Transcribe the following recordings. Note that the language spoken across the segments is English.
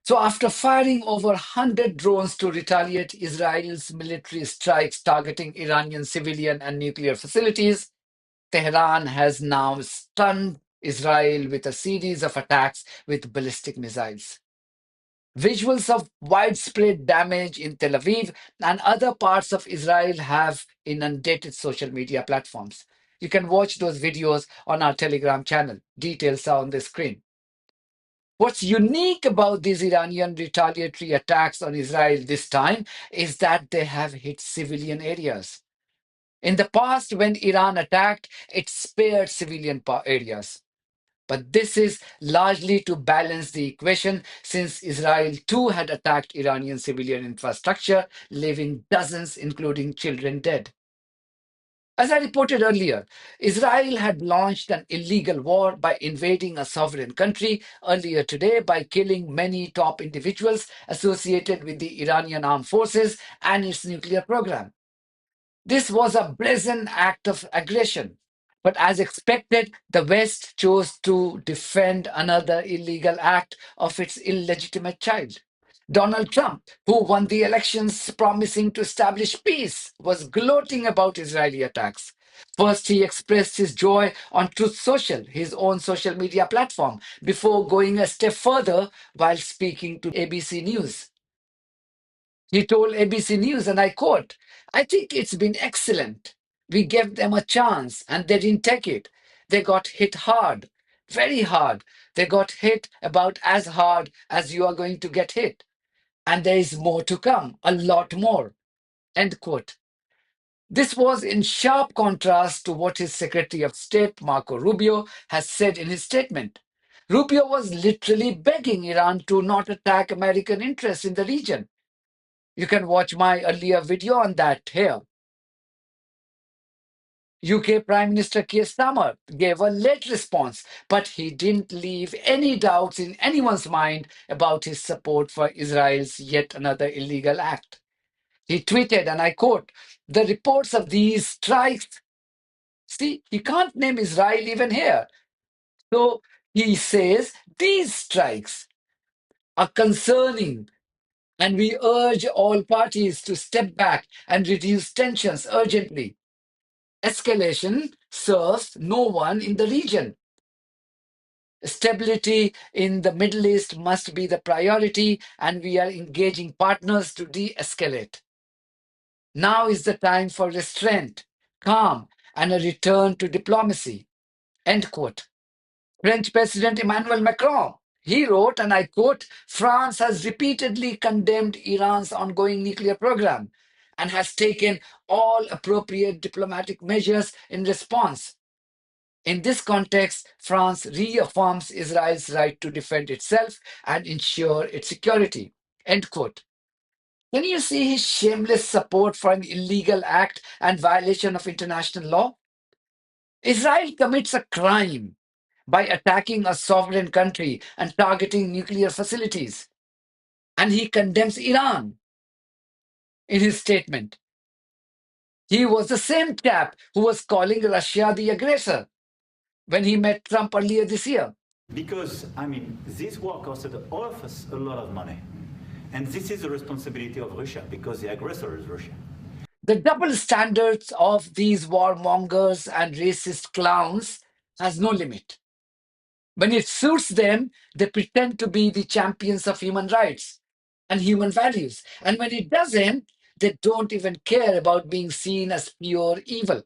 So after firing over 100 drones to retaliate Israel's military strikes targeting Iranian civilian and nuclear facilities, Tehran has now stunned Israel with a series of attacks with ballistic missiles. Visuals of widespread damage in Tel Aviv and other parts of Israel have inundated social media platforms. You can watch those videos on our Telegram channel. Details are on the screen. What's unique about these Iranian retaliatory attacks on Israel this time is that they have hit civilian areas. In the past, when Iran attacked, it spared civilian areas. But this is largely to balance the equation since Israel too had attacked Iranian civilian infrastructure, leaving dozens, including children, dead. As I reported earlier, Israel had launched an illegal war by invading a sovereign country earlier today by killing many top individuals associated with the Iranian armed forces and its nuclear program. This was a brazen act of aggression. But as expected, the West chose to defend another illegal act of its illegitimate child. Donald Trump, who won the elections promising to establish peace, was gloating about Israeli attacks. First, he expressed his joy on Truth Social, his own social media platform, before going a step further while speaking to ABC News. He told ABC News, and I quote, "I think it's been excellent. We gave them a chance and they didn't take it. They got hit hard, very hard. They got hit about as hard as you are going to get hit. And there is more to come, a lot more." End quote. This was in sharp contrast to what his Secretary of State, Marco Rubio, has said in his statement. Rubio was literally begging Iran to not attack American interests in the region. You can watch my earlier video on that here. UK Prime Minister Keir Starmer gave a late response, but he didn't leave any doubts in anyone's mind about his support for Israel's yet another illegal act. He tweeted, and I quote, "The reports of these strikes," see, he can't name Israel even here. So he says, "These strikes are concerning, and we urge all parties to step back and reduce tensions urgently. Escalation serves no one in the region. Stability in the Middle East must be the priority, and we are engaging partners to de-escalate. Now is the time for restraint, calm, and a return to diplomacy." End quote. French President Emmanuel Macron, he wrote, and I quote, "France has repeatedly condemned Iran's ongoing nuclear program and has taken all appropriate diplomatic measures in response. In this context, France reaffirms Israel's right to defend itself and ensure its security." End quote. Can you see his shameless support for an illegal act and violation of international law? Israel commits a crime by attacking a sovereign country and targeting nuclear facilities. And he condemns Iran in his statement. He was the same chap who was calling Russia the aggressor when he met Trump earlier this year. Because, this war costed all of us a lot of money. And this is the responsibility of Russia, because the aggressor is Russia. The double standards of these warmongers and racist clowns has no limit. When it suits them, they pretend to be the champions of human rights and human values. And when it doesn't, they don't even care about being seen as pure evil.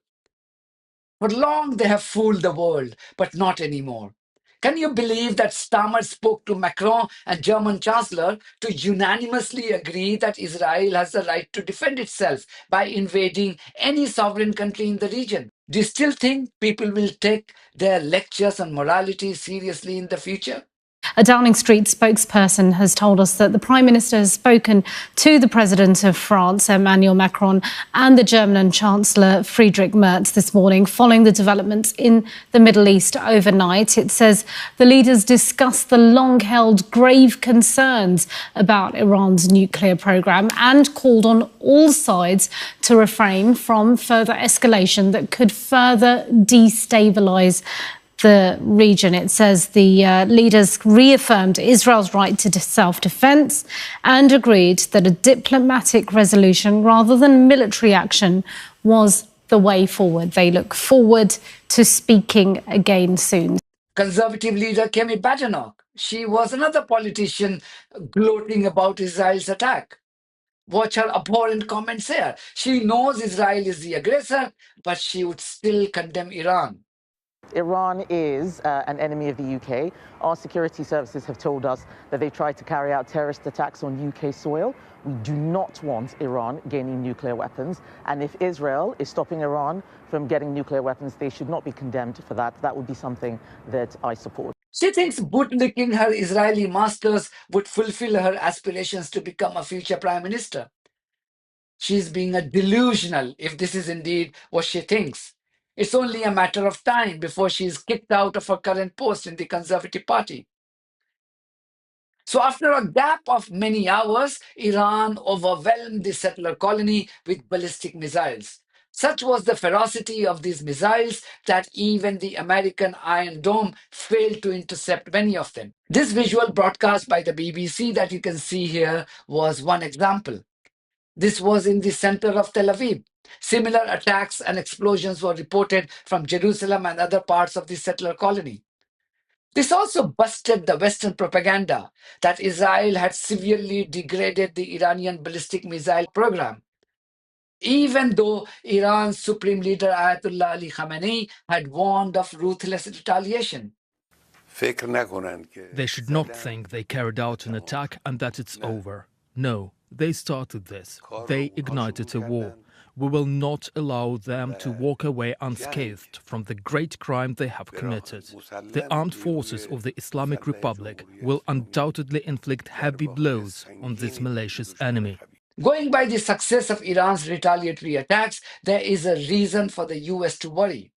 For long, they have fooled the world, but not anymore. Can you believe that Starmer spoke to Macron and German Chancellor to unanimously agree that Israel has the right to defend itself by invading any sovereign country in the region? Do you still think people will take their lectures on morality seriously in the future? A Downing Street spokesperson has told us that the Prime Minister has spoken to the President of France, Emmanuel Macron, and the German Chancellor, Friedrich Merz, this morning, following the developments in the Middle East overnight. It says the leaders discussed the long-held grave concerns about Iran's nuclear programme and called on all sides to refrain from further escalation that could further destabilise the region. It says the leaders reaffirmed Israel's right to self-defense and agreed that a diplomatic resolution rather than military action was the way forward. They look forward to speaking again soon. Conservative leader Kemi Badenoch, she was another politician gloating about Israel's attack. Watch her abhorrent comments here. She knows Israel is the aggressor, but she would still condemn Iran. Iran is an enemy of the UK. Our security services have told us that they tried to carry out terrorist attacks on UK soil. We do not want Iran gaining nuclear weapons. And if Israel is stopping Iran from getting nuclear weapons, they should not be condemned for that. That would be something that I support. She thinks bootlicking her Israeli masters would fulfill her aspirations to become a future prime minister. She's being a delusional if this is indeed what she thinks. It's only a matter of time before she is kicked out of her current post in the Conservative Party. So after a gap of many hours, Iran overwhelmed the settler colony with ballistic missiles. Such was the ferocity of these missiles that even the American Iron Dome failed to intercept many of them. This visual broadcast by the BBC that you can see here was one example. This was in the center of Tel Aviv. Similar attacks and explosions were reported from Jerusalem and other parts of the settler colony. This also busted the Western propaganda that Israel had severely degraded the Iranian ballistic missile program, even though Iran's supreme leader Ayatollah Ali Khamenei had warned of ruthless retaliation. They should not think they carried out an attack and that it's over. No, they started this. They ignited a war. We will not allow them to walk away unscathed from the great crime they have committed. The armed forces of the Islamic Republic will undoubtedly inflict heavy blows on this malicious enemy. Going by the success of Iran's retaliatory attacks, there is a reason for the US to worry.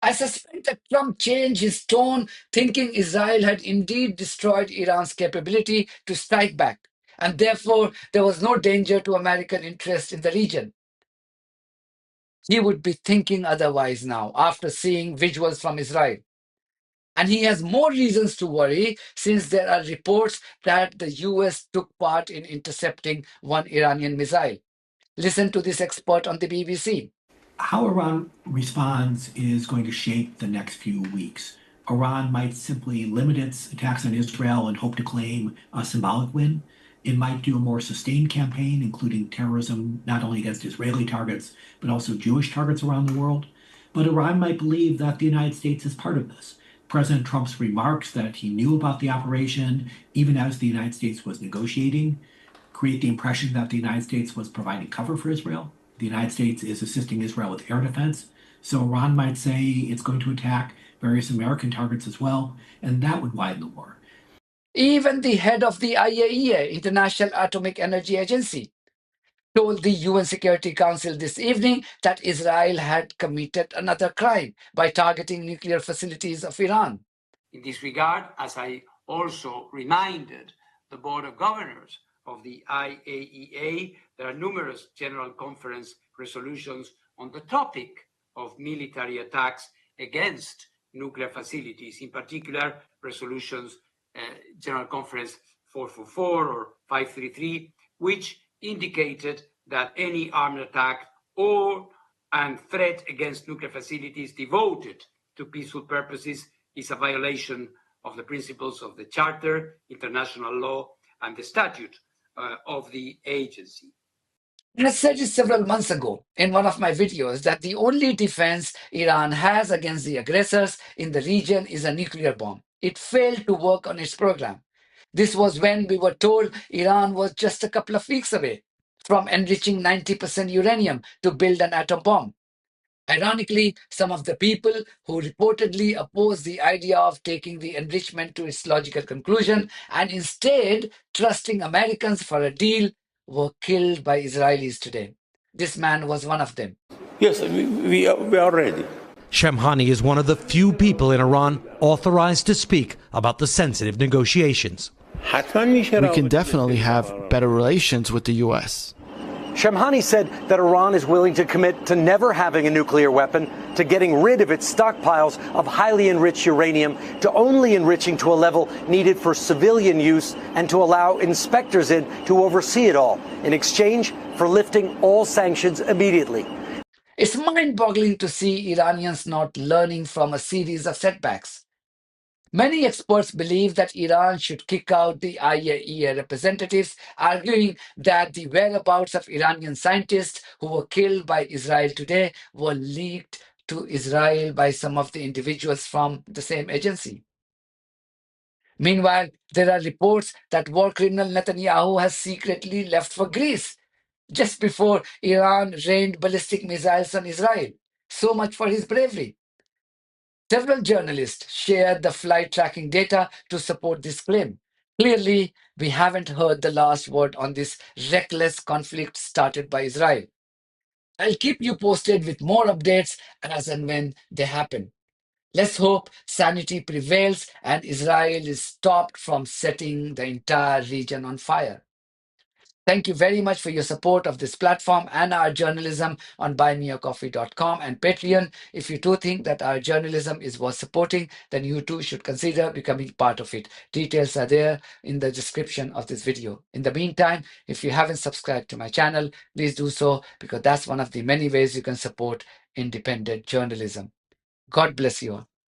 I suspect that Trump changed his tone, thinking Israel had indeed destroyed Iran's capability to strike back, and therefore there was no danger to American interests in the region. He would be thinking otherwise now after seeing visuals from Israel. And he has more reasons to worry since there are reports that the US took part in intercepting one Iranian missile. Listen to this expert on the BBC. How Iran responds is going to shape the next few weeks. Iran might simply limit its attacks on Israel and hope to claim a symbolic win. It might do a more sustained campaign, including terrorism, not only against Israeli targets, but also Jewish targets around the world. But Iran might believe that the United States is part of this. President Trump's remarks that he knew about the operation, even as the United States was negotiating, create the impression that the United States was providing cover for Israel. The United States is assisting Israel with air defense. So Iran might say it's going to attack various American targets as well, and that would widen the war. Even the head of the IAEA, International Atomic Energy Agency, told the UN Security Council this evening that Israel had committed another crime by targeting nuclear facilities of Iran. In this regard, as I also reminded the Board of Governors of the IAEA, there are numerous General Conference resolutions on the topic of military attacks against nuclear facilities, in particular resolutions General Conference 444 or 533, which indicated that any armed attack or and threat against nuclear facilities devoted to peaceful purposes is a violation of the principles of the Charter, international law, and the statute of the agency. I said it several months ago in one of my videos that the only defense Iran has against the aggressors in the region is a nuclear bomb. It failed to work on its program. This was when we were told Iran was just a couple of weeks away from enriching 90% uranium to build an atom bomb. Ironically, some of the people who reportedly opposed the idea of taking the enrichment to its logical conclusion and instead trusting Americans for a deal were killed by Israelis today. This man was one of them. Yes, we are ready. Shemhani is one of the few people in Iran authorized to speak about the sensitive negotiations. We can definitely have better relations with the U.S. Shamhani said that Iran is willing to commit to never having a nuclear weapon, to getting rid of its stockpiles of highly enriched uranium, to only enriching to a level needed for civilian use, and to allow inspectors in to oversee it all, in exchange for lifting all sanctions immediately. It's mind-boggling to see Iranians not learning from a series of setbacks. Many experts believe that Iran should kick out the IAEA representatives, arguing that the whereabouts of Iranian scientists who were killed by Israel today were leaked to Israel by some of the individuals from the same agency. Meanwhile, there are reports that war criminal Netanyahu has secretly left for Greece just before Iran rained ballistic missiles on Israel. So much for his bravery. Several journalists shared the flight tracking data to support this claim. Clearly, we haven't heard the last word on this reckless conflict started by Israel. I'll keep you posted with more updates as and when they happen. Let's hope sanity prevails and Israel is stopped from setting the entire region on fire. Thank you very much for your support of this platform and our journalism on buymeacoffee.com and Patreon. If you do think that our journalism is worth supporting, then you too should consider becoming part of it. Details are there in the description of this video. In the meantime, if you haven't subscribed to my channel, please do so, because that's one of the many ways you can support independent journalism. God bless you all.